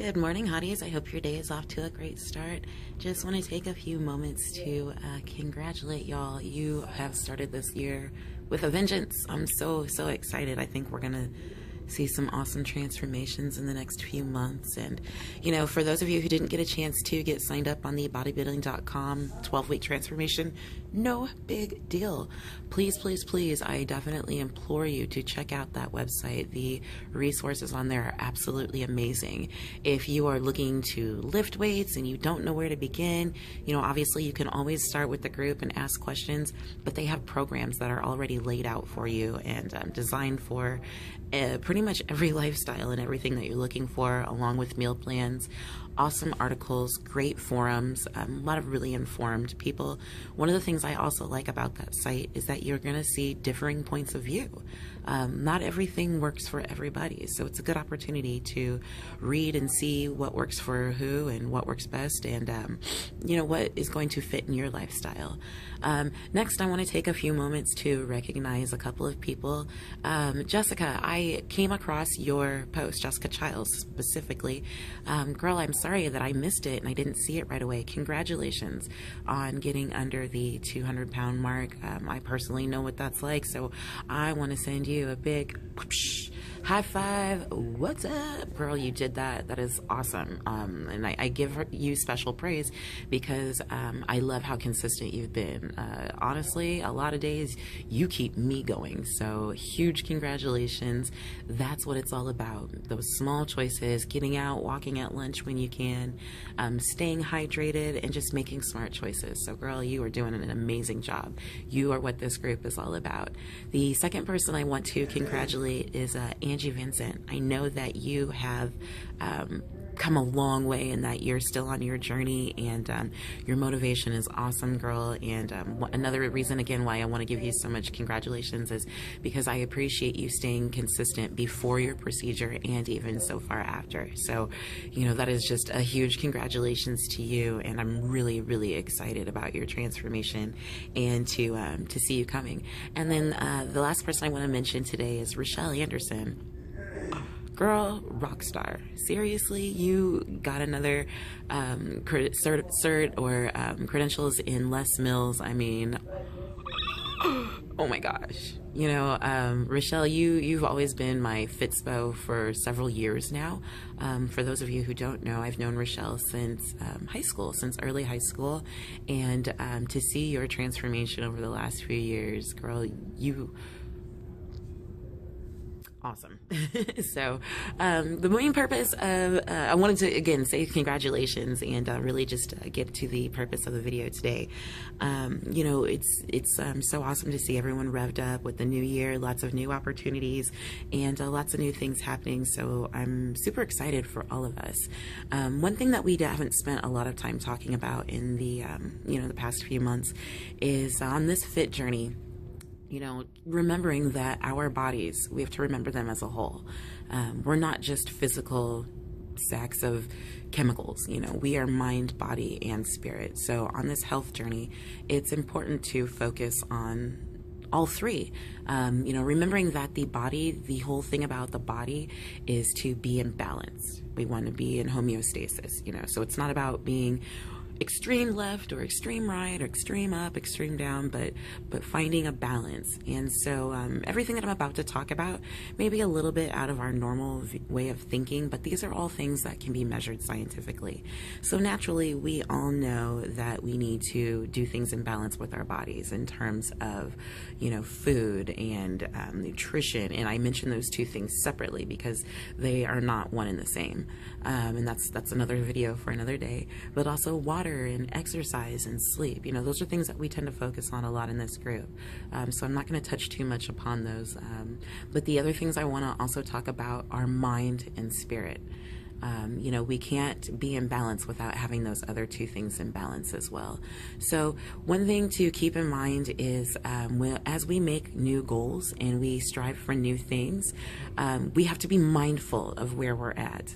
Good morning, Hotties. I hope your day is off to a great start. Just want to take a few moments to congratulate y'all. You have started this year with a vengeance. I'm so excited. I think we're going to see some awesome transformations in the next few months. And, you know, for those of you who didn't get a chance to get signed up on the bodybuilding.com 12-week transformation, no big deal. Please, I definitely implore you to check out that website. The resources on there are absolutely amazing. If you are looking to lift weights and you don't know where to begin, you know, obviously you can always start with the group and ask questions, but they have programs that are already laid out for you and designed for pretty much every lifestyle and everything that you're looking for, along with meal plans, awesome articles, great forums, a lot of really informed people. One of the things I also like about that site is that you're going to see differing points of view. Not everything works for everybody, so it's a good opportunity to read and see what works for who and what works best, and you know, what is going to fit in your lifestyle. Next, I want to take a few moments to recognize a couple of people. Jessica, I came across your post, Jessica Childs specifically. Girl, I'm sorry that I missed it and I didn't see it right away. Congratulations on getting under the 200-pound mark. I personally know what that's like, so I want to send you a big whoosh, high five. What's up, girl? You did that. That is awesome. And I give you special praise because I love how consistent you've been. Honestly, a lot of days you keep me going. So huge congratulations. That's what it's all about. Those small choices, getting out, walking at lunch when you can, staying hydrated, and just making smart choices. So girl, you are doing an amazing job. You are what this group is all about. The second person I want to congratulate is Angie Vincent. I know that you have come a long way and that you're still on your journey, and your motivation is awesome, girl. And another reason again why I want to give you so much congratulations is because I appreciate you staying consistent before your procedure and even so far after. So, you know, that is just a huge congratulations to you, and I'm really excited about your transformation and to see you coming. And then the last person I want to mention today is Rochelle Anderson. Girl, rock star. Seriously, you got another cert or credentials in Les Mills. I mean, oh my gosh. You know, Rochelle, you've always been my Fitspo for several years now. For those of you who don't know, I've known Rochelle since high school, since early high school. And to see your transformation over the last few years, girl, you... awesome. So the main purpose of I wanted to again say congratulations and really just get to the purpose of the video today. You know, it's so awesome to see everyone revved up with the new year, lots of new opportunities and lots of new things happening. So I'm super excited for all of us. One thing that we haven't spent a lot of time talking about in the you know, the past few months is on this fit journey. You know, remembering that our bodies, we have to remember them as a whole. We're not just physical sacks of chemicals. You know, we are mind, body, and spirit. So on this health journey, it's important to focus on all three. You know, remembering that the body, the whole thing about the body is to be in balance. We want to be in homeostasis, you know, so it's not about being extreme left or extreme right or extreme up, extreme down, but finding a balance. And so everything that I'm about to talk about may be a little bit out of our normal way of thinking, but these are all things that can be measured scientifically. So naturally, we all know that we need to do things in balance with our bodies in terms of, you know, food and nutrition. And I mention those two things separately because they are not one and the same. And that's another video for another day. But also water and exercise and sleep. You know, those are things that we tend to focus on a lot in this group. So I'm not going to touch too much upon those. But the other things I want to also talk about are mind and spirit. You know, we can't be in balance without having those other two things in balance as well. So one thing to keep in mind is as we make new goals and we strive for new things, we have to be mindful of where we're at.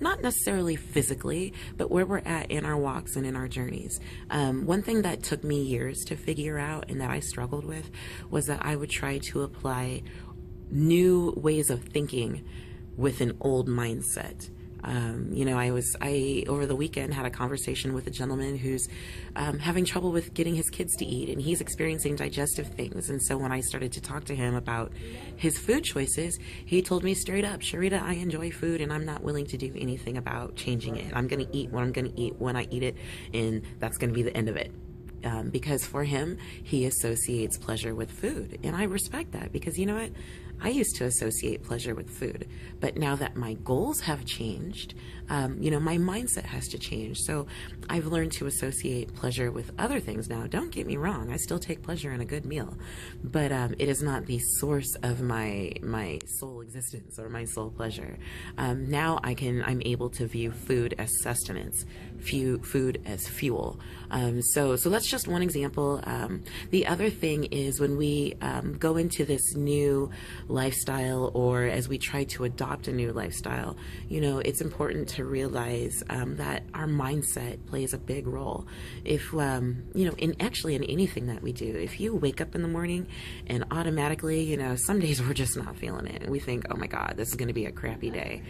Not necessarily physically, but where we're at in our walks and in our journeys. One thing that took me years to figure out and that I struggled with was that I would try to apply new ways of thinking with an old mindset. You know, I over the weekend had a conversation with a gentleman who's having trouble with getting his kids to eat, and he's experiencing digestive things. And so when I started to talk to him about his food choices, he told me straight up, Sharita, I enjoy food and I'm not willing to do anything about changing it. I'm going to eat what I'm going to eat when I eat it, and that's going to be the end of it. Because for him, he associates pleasure with food. And I respect that, because you know what? I used to associate pleasure with food, but now that my goals have changed, you know, my mindset has to change. So I've learned to associate pleasure with other things now. Don't get me wrong, I still take pleasure in a good meal, but it is not the source of my soul existence or my soul pleasure. Now I'm able to view food as sustenance, food as fuel. So that's just one example. The other thing is when we go into this new lifestyle, or as we try to adopt a new lifestyle, you know, it's important to realize that our mindset plays a big role. If you know, in anything that we do, if you wake up in the morning and automatically, you know, some days we're just not feeling it and we think, oh my God, this is going to be a crappy day.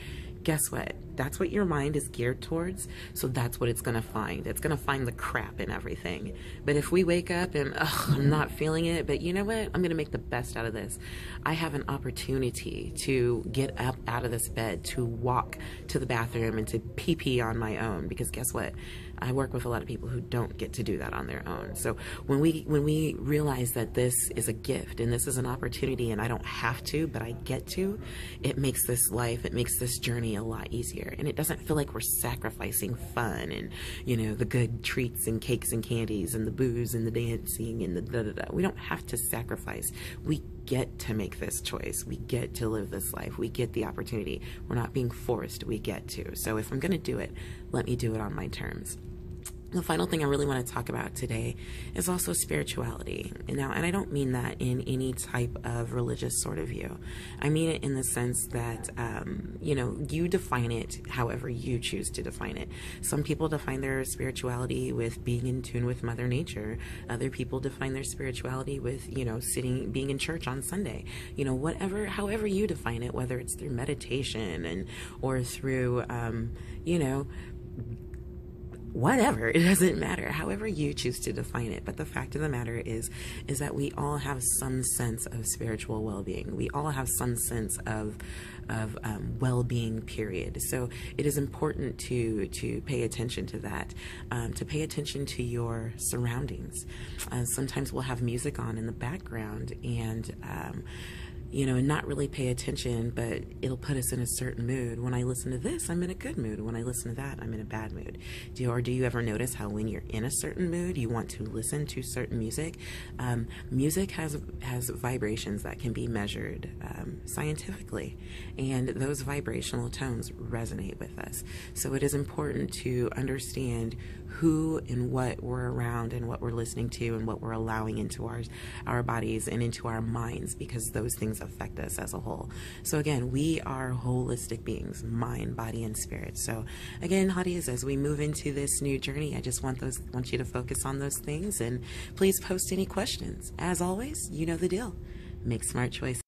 Guess what? That's what your mind is geared towards. So that's what it's going to find. It's going to find the crap in everything. But if we wake up and, I'm not feeling it, but you know what? I'm going to make the best out of this. I have an opportunity to get up out of this bed, to walk to the bathroom and to pee on my own, because guess what? I work with a lot of people who don't get to do that on their own. So when we realize that this is a gift and this is an opportunity and I don't have to, but I get to, it makes this life, it makes this journey a lot easier. And it doesn't feel like we're sacrificing fun and, you know, the good treats and cakes and candies and the booze and the dancing and the da-da-da. We don't have to sacrifice. We get to make this choice. We get to live this life. We get the opportunity. We're not being forced. We get to. So if I'm going to do it, let me do it on my terms. The final thing I really want to talk about today is also spirituality. And I don't mean that in any type of religious sort of view. I mean it in the sense that, you know, you define it however you choose to define it. Some people define their spirituality with being in tune with Mother Nature. Other people define their spirituality with, you know, being in church on Sunday. You know, however you define it, whether it's through meditation or through, you know, whatever, it doesn't matter, however you choose to define it. But the fact of the matter is that we all have some sense of spiritual well-being. We all have some sense of well-being, period. So it is important to pay attention to that, to pay attention to your surroundings. Sometimes we'll have music on in the background and you know, and not really pay attention, but it'll put us in a certain mood. When I listen to this, I'm in a good mood. When I listen to that, I'm in a bad mood. Do you ever notice how when you're in a certain mood, you want to listen to certain music? Music has vibrations that can be measured scientifically, and those vibrational tones resonate with us. So it is important to understand who and what we're around and what we're listening to and what we're allowing into our bodies and into our minds, because those things affect us as a whole. So again, we are holistic beings, mind, body, and spirit. So again, Hotties, as we move into this new journey, I just want you to focus on those things, and please post any questions. As always, you know the deal. Make smart choices.